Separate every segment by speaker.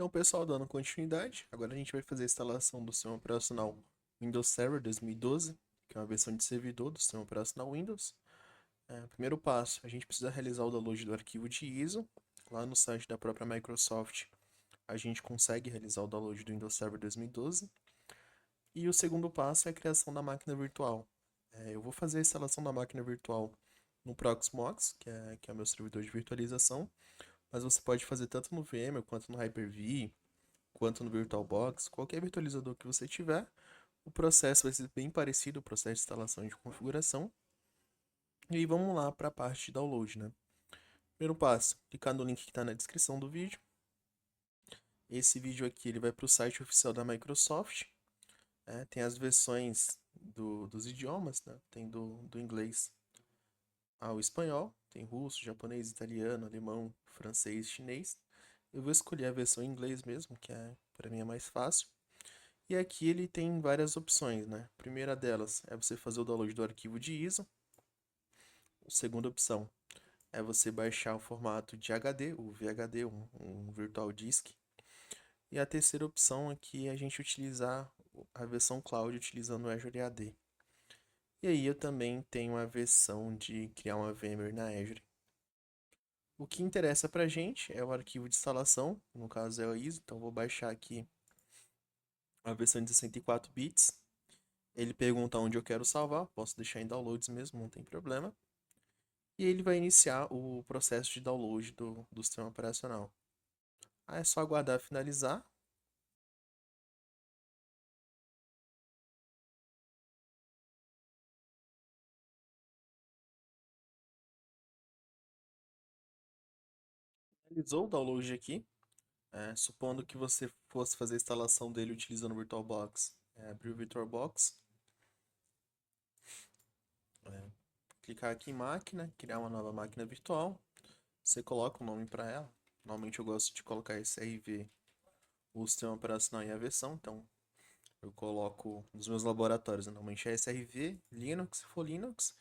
Speaker 1: Então, pessoal, dando continuidade, agora a gente vai fazer a instalação do sistema operacional Windows Server 2012, que é uma versão de servidor do sistema operacional Windows. Primeiro passo, a gente precisa realizar o download do arquivo de ISO. Lá no site da própria Microsoft, a gente consegue realizar o download do Windows Server 2012. E o segundo passo é a criação da máquina virtual. Eu vou fazer a instalação da máquina virtual no Proxmox, que é o meu servidor de virtualização, mas você pode fazer tanto no VMware quanto no Hyper-V, quanto no VirtualBox, qualquer virtualizador que você tiver, o processo vai ser bem parecido, o processo de instalação e de configuração. E aí vamos lá para a parte de download, né? Primeiro passo, clicar no link que está na descrição do vídeo. Esse vídeo aqui ele vai para o site oficial da Microsoft. Tem as versões dos idiomas, né? Tem do inglês ao espanhol, tem russo, japonês, italiano, alemão, francês, chinês. Eu vou escolher a versão em inglês mesmo, que para mim é mais fácil. E aqui ele tem várias opções, né? A primeira delas é você fazer o download do arquivo de ISO. A segunda opção é você baixar o formato de HD, o VHD, um Virtual Disk. E a terceira opção aqui é a gente utilizar a versão cloud utilizando o Azure AD. E aí eu também tenho a versão de criar uma VMware na Azure. O que interessa pra gente é o arquivo de instalação, no caso é o ISO, então vou baixar aqui a versão de 64 bits. Ele pergunta onde eu quero salvar, posso deixar em downloads mesmo, não tem problema. E ele vai iniciar o processo de download do sistema operacional. Aí é só aguardar finalizar. Finalizou o download aqui. Supondo que você fosse fazer a instalação dele utilizando o VirtualBox. Abrir o VirtualBox. É, clicar aqui em máquina, criar uma nova máquina virtual. Você coloca o nome para ela. Normalmente eu gosto de colocar SRV, o sistema operacional e a versão. Então eu coloco nos meus laboratórios, normalmente é SRV, Linux se for Linux,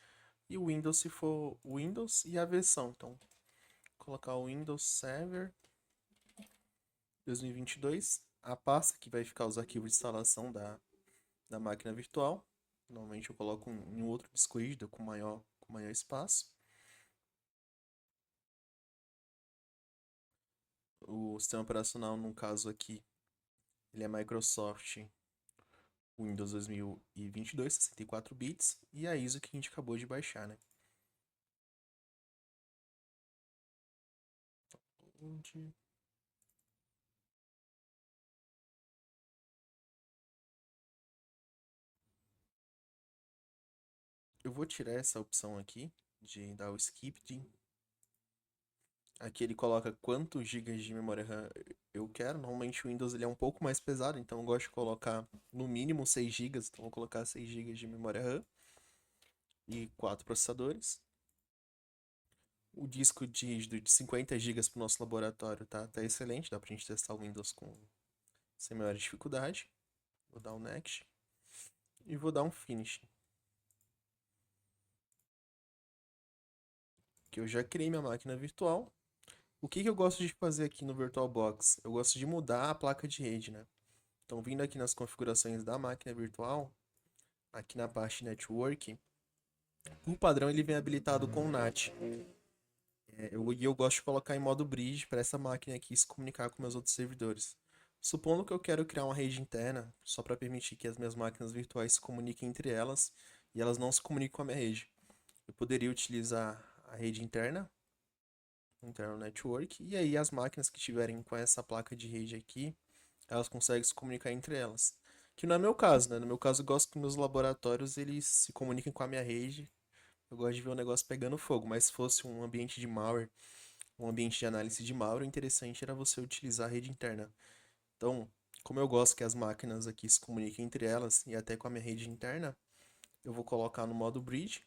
Speaker 1: e o Windows se for Windows e a versão. Então, vou colocar o Windows Server 2022, a pasta que vai ficar os arquivos de instalação da máquina virtual. Normalmente eu coloco em outro disco rígido com maior espaço. O sistema operacional, no caso aqui, ele é Microsoft Windows 2022, 64 bits, e a ISO que a gente acabou de baixar, né? Onde eu vou tirar essa opção aqui de dar o skip. Aqui ele coloca quantos gigas de memória RAM eu quero. Normalmente o Windows ele é um pouco mais pesado, então eu gosto de colocar no mínimo 6 gigas. Então vou colocar 6 gigas de memória RAM e 4 processadores. O disco rígido de 50 gigas para o nosso laboratório tá excelente, dá pra gente testar o Windows sem maior dificuldade. Vou dar um Next e vou dar um Finish. Que eu já criei minha máquina virtual. O que eu gosto de fazer aqui no VirtualBox? Eu gosto de mudar a placa de rede, né? Então, vindo aqui nas configurações da máquina virtual, aqui na parte Network, o padrão ele vem habilitado com NAT. Eu gosto de colocar em modo bridge para essa máquina aqui se comunicar com meus outros servidores. Supondo que eu quero criar uma rede interna, só para permitir que as minhas máquinas virtuais se comuniquem entre elas e elas não se comuniquem com a minha rede. Eu poderia utilizar a rede interna, Internal Network, e aí as máquinas que estiverem com essa placa de rede aqui, elas conseguem se comunicar entre elas. Que não é meu caso, né? No meu caso, eu gosto que meus laboratórios eles se comuniquem com a minha rede. Eu gosto de ver o negócio pegando fogo, mas se fosse um ambiente de malware, um ambiente de análise de malware, o interessante era você utilizar a rede interna. Então, como eu gosto que as máquinas aqui se comuniquem entre elas e até com a minha rede interna, eu vou colocar no modo bridge.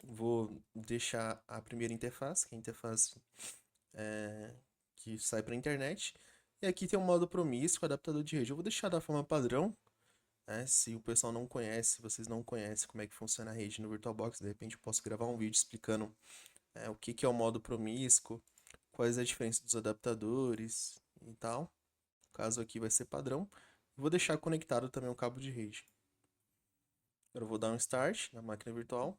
Speaker 1: Vou deixar a primeira interface, que é a interface que sai para a internet. E aqui tem o modo promíscuo, adaptador de rede. Eu vou deixar da forma padrão, né? Se o pessoal não conhece, se vocês não conhecem como é que funciona a rede no VirtualBox, de repente eu posso gravar um vídeo explicando o que é o modo promíscuo, quais é a diferença dos adaptadores e tal. O caso aqui vai ser padrão. Vou deixar conectado também o cabo de rede. Agora eu vou dar um start na máquina virtual.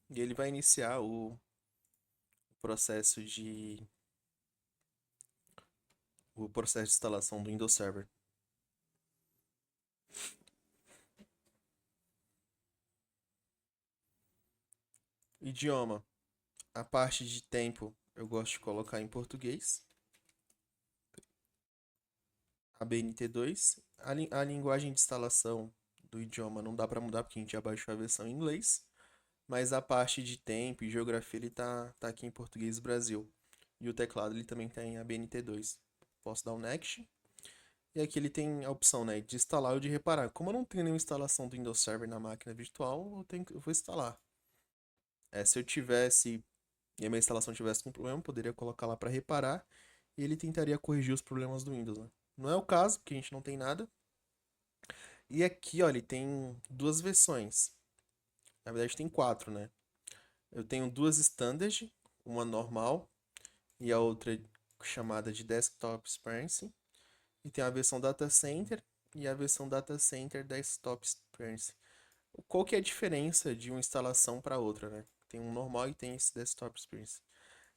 Speaker 1: E ele vai iniciar processo de o processo de instalação do Windows Server. Idioma. A parte de tempo eu gosto de colocar em português. A BNT2. A linguagem de instalação do idioma não dá para mudar porque a gente já baixou a versão em inglês. Mas a parte de tempo e geografia ele tá aqui em português Brasil. E o teclado ele também tem a BNT2. Posso dar um next. E aqui ele tem a opção, né, de instalar ou de reparar. Como eu não tenho nenhuma instalação do Windows Server na máquina virtual, eu vou instalar. Se eu tivesse e a minha instalação tivesse com problema, eu poderia colocar lá para reparar e ele tentaria corrigir os problemas do Windows, né? Não é o caso, porque a gente não tem nada. E aqui, ó, ele tem duas versões. Na verdade, tem quatro, né? Eu tenho duas standard, uma normal e a outra chamada de Desktop Experience. E tem a versão Data Center e a versão Data Center Desktop Experience. Qual que é a diferença de uma instalação para outra, né? Tem um normal e tem esse Desktop Experience.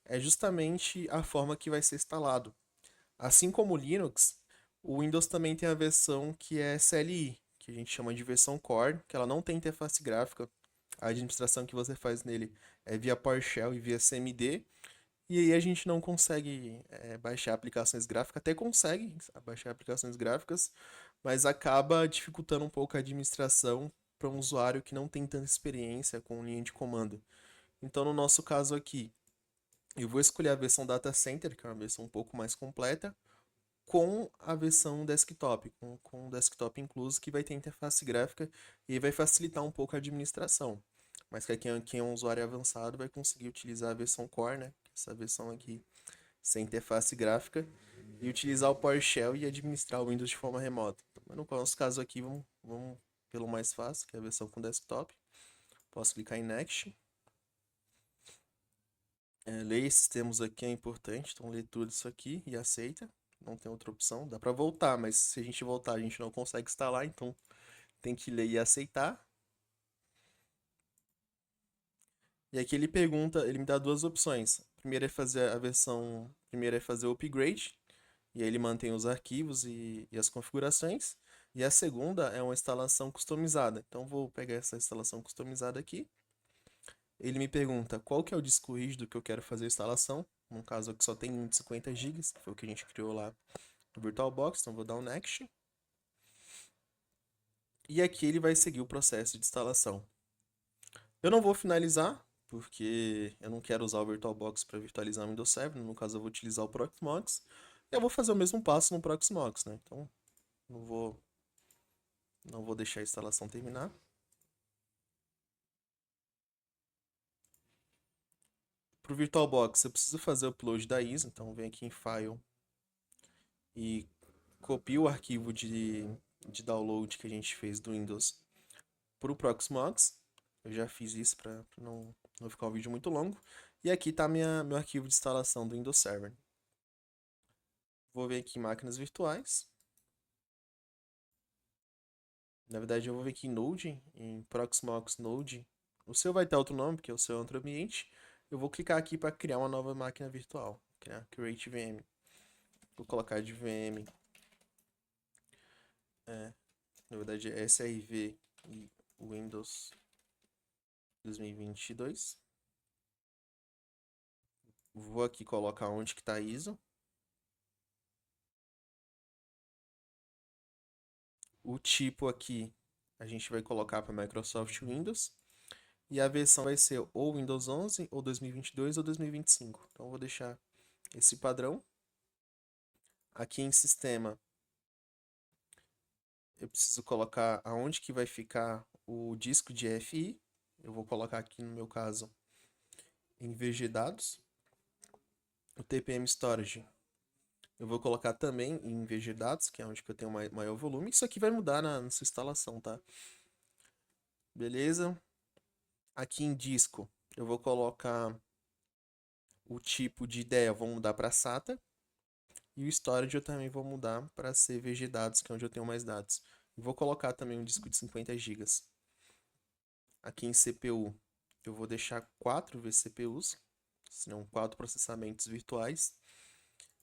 Speaker 1: É justamente a forma que vai ser instalado. Assim como o Linux, o Windows também tem a versão que é CLI, que a gente chama de versão Core, que ela não tem interface gráfica. A administração que você faz nele é via PowerShell e via CMD. E aí a gente não consegue baixar aplicações gráficas, até consegue baixar aplicações gráficas, mas acaba dificultando um pouco a administração para um usuário que não tem tanta experiência com linha de comando. Então, no nosso caso aqui, eu vou escolher a versão Data Center, que é uma versão um pouco mais completa, com a versão desktop, com o desktop incluso, que vai ter interface gráfica e vai facilitar um pouco a administração. Mas que quem é um usuário avançado vai conseguir utilizar a versão Core, né? Essa versão aqui, sem interface gráfica, e utilizar o PowerShell e administrar o Windows de forma remota. Mas no nosso caso aqui, vamos pelo mais fácil, que é a versão com desktop. Posso clicar em Next. Ler esses termos aqui é importante, então lê tudo isso aqui e aceita. Não tem outra opção. Dá para voltar, mas se a gente voltar, a gente não consegue instalar, então tem que ler e aceitar. E aqui ele pergunta, ele me dá duas opções. Primeiro é fazer o upgrade, e aí ele mantém os arquivos e as configurações. E a segunda é uma instalação customizada. Então vou pegar essa instalação customizada aqui. Ele me pergunta qual que é o disco rígido que eu quero fazer a instalação. No caso aqui só tem 50 GB, que foi o que a gente criou lá no VirtualBox, então vou dar um Next. E aqui ele vai seguir o processo de instalação. Eu não vou finalizar, porque eu não quero usar o VirtualBox para virtualizar o Windows Server. No caso, eu vou utilizar o Proxmox. E eu vou fazer o mesmo passo no Proxmox, né? Então, não vou deixar a instalação terminar. Para o VirtualBox, eu preciso fazer o upload da ISO. Então, vem aqui em File e copio o arquivo de download que a gente fez do Windows para o Proxmox. Eu já fiz isso para não ficar um vídeo muito longo. E aqui está meu arquivo de instalação do Windows Server. Vou ver aqui em máquinas virtuais. Na verdade, eu vou ver aqui em Node, em Proxmox Node. O seu vai ter outro nome, porque o seu é outro ambiente. Eu vou clicar aqui para criar uma nova máquina virtual. Criar Create VM. Vou colocar de VM. Na verdade, é SRV e Windows 2022. Vou aqui colocar onde que está ISO. O tipo aqui a gente vai colocar para Microsoft Windows. E a versão vai ser ou Windows 11, ou 2022, ou 2025. Então eu vou deixar esse padrão. Aqui em sistema, eu preciso colocar aonde que vai ficar o disco de EFI. Eu vou colocar aqui no meu caso em VG Dados. O TPM Storage eu vou colocar também em VG Dados, que é onde que eu tenho maior volume. Isso aqui vai mudar na sua instalação, tá? Beleza? Aqui em disco, eu vou colocar O tipo de ideia eu vou mudar para SATA. E o storage eu também vou mudar para ser VG-Dados, que é onde eu tenho mais dados. Vou colocar também um disco de 50 gigas. Aqui em CPU, eu vou deixar 4 vCPUs, serão 4 processamentos virtuais.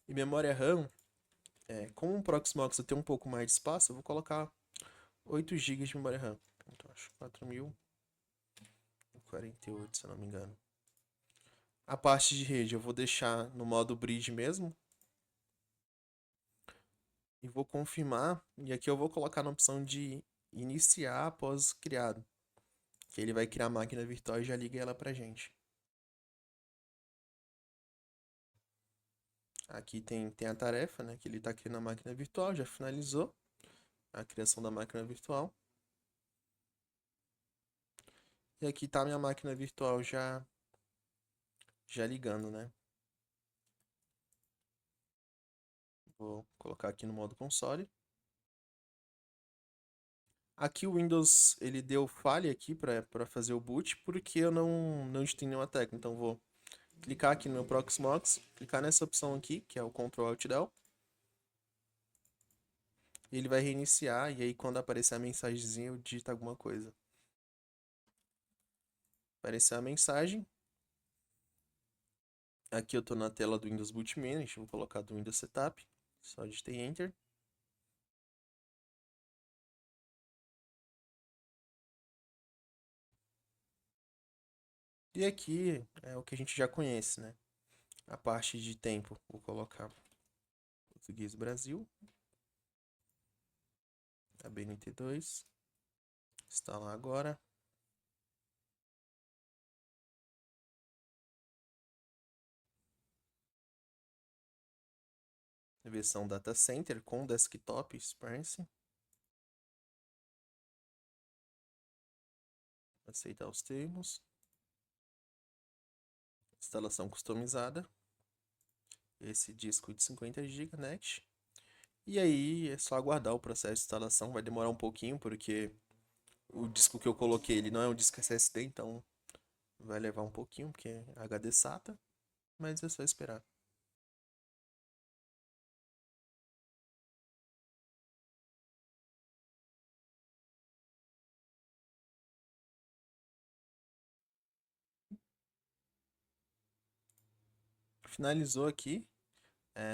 Speaker 1: E memória RAM, como o Proxmox eu tenho um pouco mais de espaço, eu vou colocar 8 gigas de memória RAM. Então, acho 4048, se eu não me engano. A parte de rede eu vou deixar no modo bridge mesmo. E vou confirmar. E aqui eu vou colocar na opção de iniciar após criado. Que ele vai criar a máquina virtual e já liga ela pra gente. Aqui tem a tarefa, né? Que ele está criando a máquina virtual, já finalizou a criação da máquina virtual. E aqui está a minha máquina virtual já ligando, né? Vou colocar aqui no modo console. Aqui o Windows ele deu falha aqui para fazer o boot porque eu não editei nenhuma tecla. Então vou clicar aqui no Proxmox, clicar nessa opção aqui, que é o Ctrl Alt Del. E ele vai reiniciar e aí quando aparecer a mensagenzinha eu digito alguma coisa. Apareceu a mensagem. Aqui eu estou na tela do Windows Boot Manager, vou colocar do Windows Setup. Só digitei Enter. E aqui é o que a gente já conhece, né? A parte de tempo, vou colocar Português Brasil, a BNT2, instalar agora. Versão Data Center com desktop Experience. Aceitar os termos. Instalação customizada. Esse disco de 50 GB NET. E aí é só aguardar o processo de instalação. Vai demorar um pouquinho porque o disco que eu coloquei ele não é um disco SSD, então vai levar um pouquinho porque é HD SATA. Mas é só esperar. Finalizou aqui.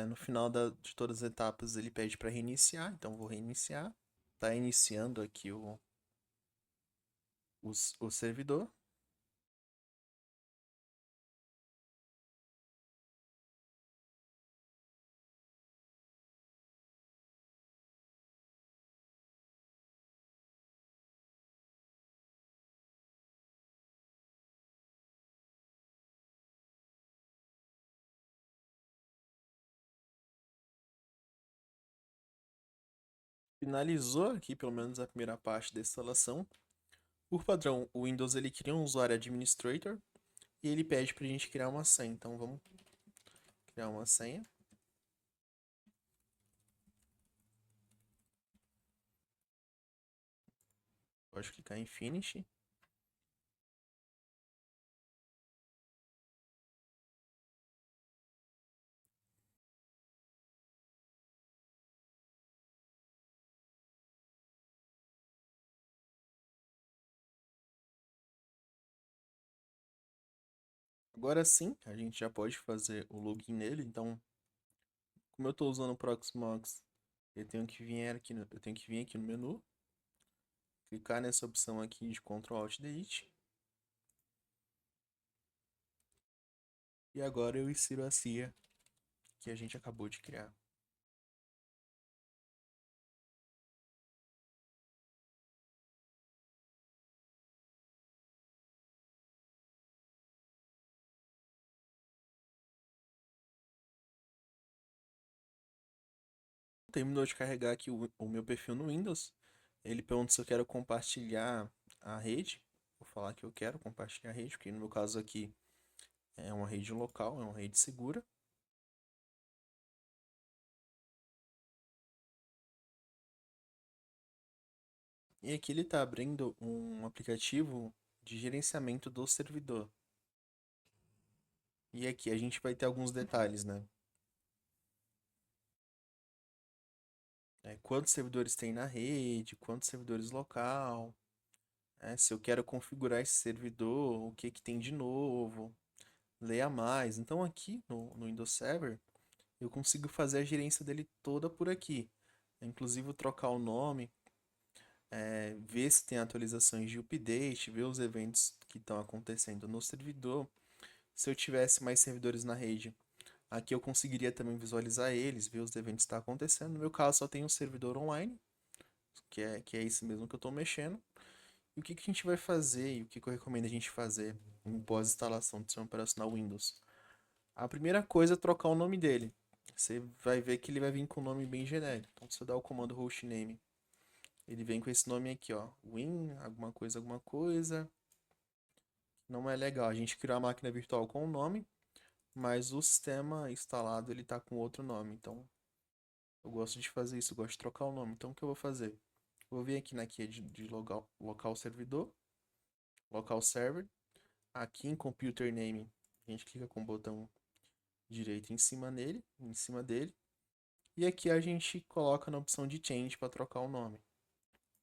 Speaker 1: No final de todas as etapas ele pede para reiniciar, então vou reiniciar. Está iniciando aqui o servidor. Finalizou aqui pelo menos a primeira parte da instalação. Por padrão, o Windows ele cria um usuário administrator e ele pede para a gente criar uma senha. Então vamos criar uma senha. Pode clicar em Finish. Agora sim, a gente já pode fazer o login nele. Então, como eu estou usando o Proxmox, eu tenho que vir aqui no menu, clicar nessa opção aqui de Ctrl Alt Delete. E agora eu insiro a senha que a gente acabou de criar. Terminou de carregar aqui o meu perfil no Windows. Ele pergunta se eu quero compartilhar a rede. Vou falar que eu quero compartilhar a rede, porque no meu caso aqui é uma rede local, é uma rede segura. E aqui ele está abrindo um aplicativo de gerenciamento do servidor. E aqui a gente vai ter alguns detalhes, né? Quantos servidores tem na rede, quantos servidores local, se eu quero configurar esse servidor, o que que tem de novo, leia mais. Então aqui no Windows Server eu consigo fazer a gerência dele toda por aqui. Inclusive trocar o nome, ver se tem atualizações de update, ver os eventos que estão acontecendo no servidor. Se eu tivesse mais servidores na rede, aqui eu conseguiria também visualizar eles, ver os eventos que estão acontecendo. No meu caso, só tem um servidor online, que é esse mesmo que eu estou mexendo. E o que, que a gente vai fazer e o que, que eu recomendo a gente fazer em pós-instalação do sistema operacional Windows? A primeira coisa é trocar o nome dele. Você vai ver que ele vai vir com um nome bem genérico. Então, se eu dar o comando hostname, ele vem com esse nome aqui, ó. Win, alguma coisa, alguma coisa. Não é legal. A gente criou a máquina virtual com o nome, mas o sistema instalado ele tá com outro nome. Então, eu gosto de fazer isso, eu gosto de trocar o nome. Então, o que eu vou fazer? Vou vir aqui na guia de local servidor, local server. Aqui em Computer Name, a gente clica com o botão direito em cima dele. E aqui a gente coloca na opção de Change para trocar o nome.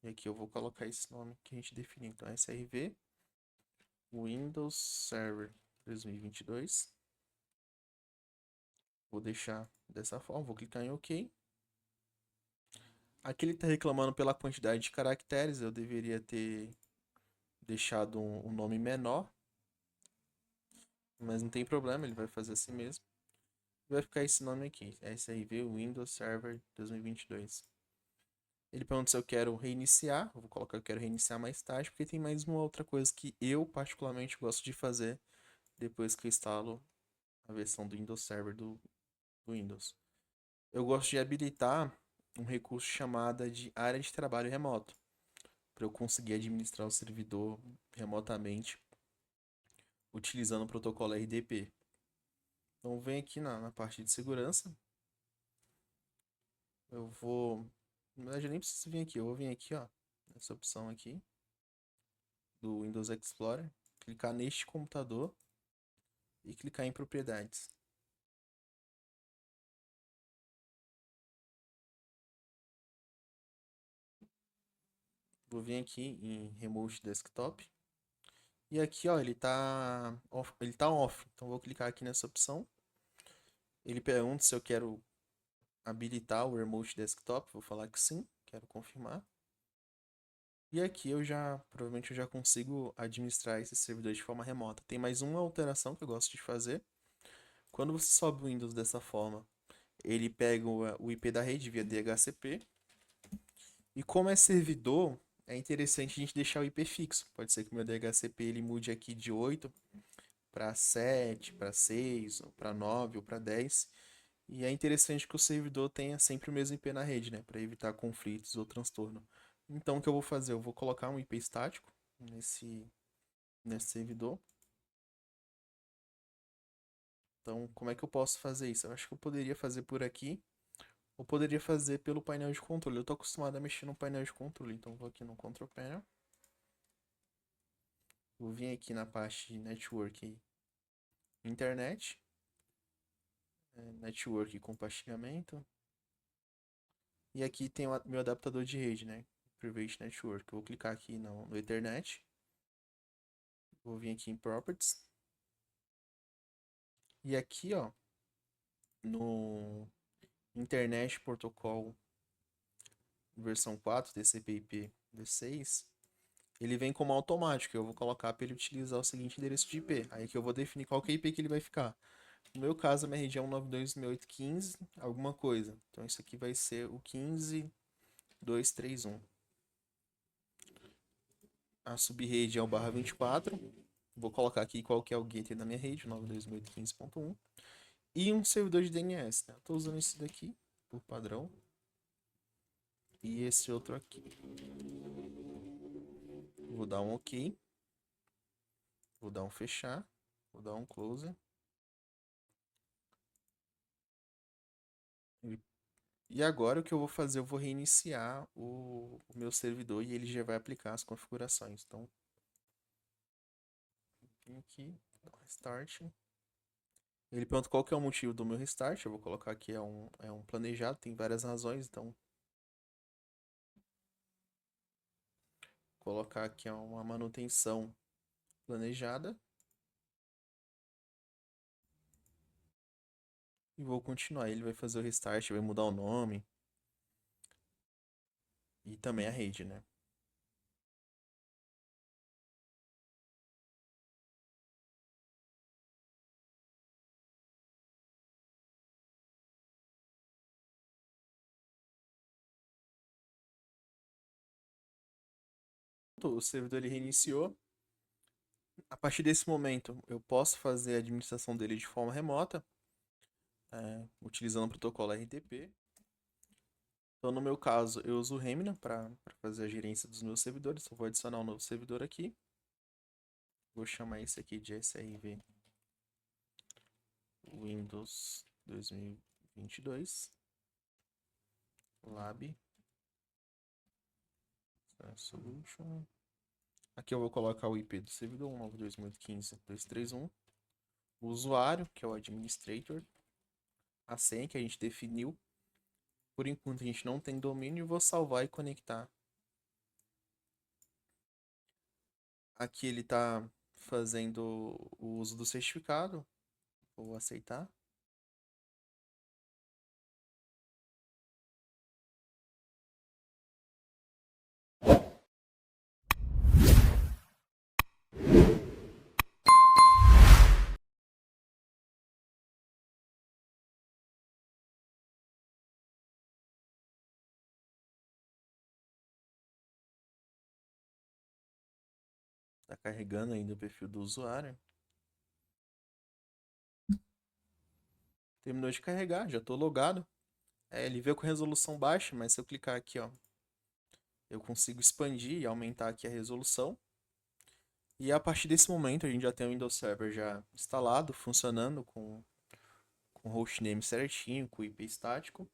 Speaker 1: E aqui eu vou colocar esse nome que a gente definiu. Então, SRV Windows Server 2022. Vou deixar dessa forma, vou clicar em OK. Aqui ele está reclamando pela quantidade de caracteres, eu deveria ter deixado um nome menor, mas não tem problema, ele vai fazer assim mesmo. Vai ficar esse nome aqui, SRV Windows Server 2022. Ele pergunta se eu quero reiniciar, eu vou colocar que eu quero reiniciar mais tarde, porque tem mais uma outra coisa que eu particularmente gosto de fazer depois que eu instalo a versão do Windows Server do Windows. Eu gosto de habilitar um recurso chamado de área de trabalho remoto, para eu conseguir administrar o servidor remotamente utilizando o protocolo RDP. Então vem aqui na parte de segurança. Eu vou. Na verdade, eu nem preciso vir aqui. Eu vou vir aqui, ó, nessa opção aqui do Windows Explorer, clicar neste computador e clicar em propriedades. Vou vir aqui em Remote Desktop. E aqui, ó, ele tá off. Então vou clicar aqui nessa opção. Ele pergunta se eu quero habilitar o Remote Desktop, vou falar que sim, quero confirmar. E aqui provavelmente eu já consigo administrar esse servidor de forma remota. Tem mais uma alteração que eu gosto de fazer. Quando você sobe o Windows dessa forma, ele pega o IP da rede via DHCP. E como é servidor, é interessante a gente deixar o IP fixo. Pode ser que o meu DHCP ele mude aqui de 8 para 7, para 6, ou para 9 ou para 10. E é interessante que o servidor tenha sempre o mesmo IP na rede, né? Para evitar conflitos ou transtorno. Então, o que eu vou fazer? Eu vou colocar um IP estático nesse servidor. Então, como é que eu posso fazer isso? Eu acho que eu poderia fazer por aqui, ou poderia fazer pelo painel de controle. Eu estou acostumado a mexer no painel de controle, então vou aqui no Control Panel. Vou vir aqui na parte de Network Internet. Network e compartilhamento. E aqui tem o meu adaptador de rede, né? Private Network. Eu vou clicar aqui no Ethernet. Vou vir aqui em Properties. E aqui, ó, no Internet Protocol versão 4, TCP/IP V6, ele vem como automático. Eu vou colocar para ele utilizar o seguinte endereço de IP. Aí que eu vou definir qual que é a IP que ele vai ficar. No meu caso, a minha rede é 192.168.15, alguma coisa. Então isso aqui vai ser o 15.231. A subrede é o barra 24. Vou colocar aqui qual que é o gateway da minha rede, 92.168.15.1. E um servidor de DNS, né? Eu tô usando esse daqui, por padrão. E esse outro aqui. Vou dar um OK. Vou dar um fechar. Vou dar um close. E agora o que eu vou fazer? Eu vou reiniciar o meu servidor e ele já vai aplicar as configurações. Então, vim aqui, dar um restart. Ele pergunta qual que é o motivo do meu restart. Eu vou colocar aqui é um planejado, tem várias razões, então vou colocar aqui é uma manutenção planejada e vou continuar. Ele vai fazer o restart, vai mudar o nome e também a rede, né? O servidor ele reiniciou. A partir desse momento, eu posso fazer a administração dele de forma remota, utilizando o protocolo RTP. Então, no meu caso, eu uso o Remina para fazer a gerência dos meus servidores. Eu vou adicionar um novo servidor aqui. Vou chamar esse aqui de SRV Windows 2022 Lab Solution. Aqui eu vou colocar o IP do servidor 192.168.231. O usuário, que é o administrator. A senha que a gente definiu. Por enquanto a gente não tem domínio, vou salvar e conectar. Aqui ele está fazendo o uso do certificado. Vou aceitar. Está carregando ainda o perfil do usuário. Terminou de carregar, já estou logado. Ele veio com resolução baixa, mas se eu clicar aqui, ó, eu consigo expandir e aumentar aqui a resolução. E a partir desse momento a gente já tem o Windows Server já instalado, funcionando com o hostname certinho, com o IP estático.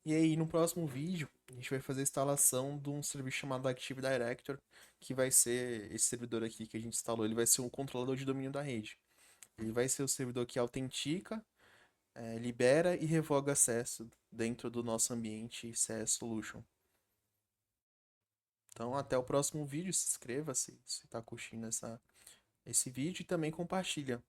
Speaker 1: E aí no próximo vídeo a gente vai fazer a instalação de um serviço chamado Active Directory, que vai ser esse servidor aqui que a gente instalou, ele vai ser um controlador de domínio da rede. Ele vai ser o servidor que autentica, libera e revoga acesso dentro do nosso ambiente CS Solution. Então até o próximo vídeo, se inscreva se está curtindo esse vídeo e também compartilha.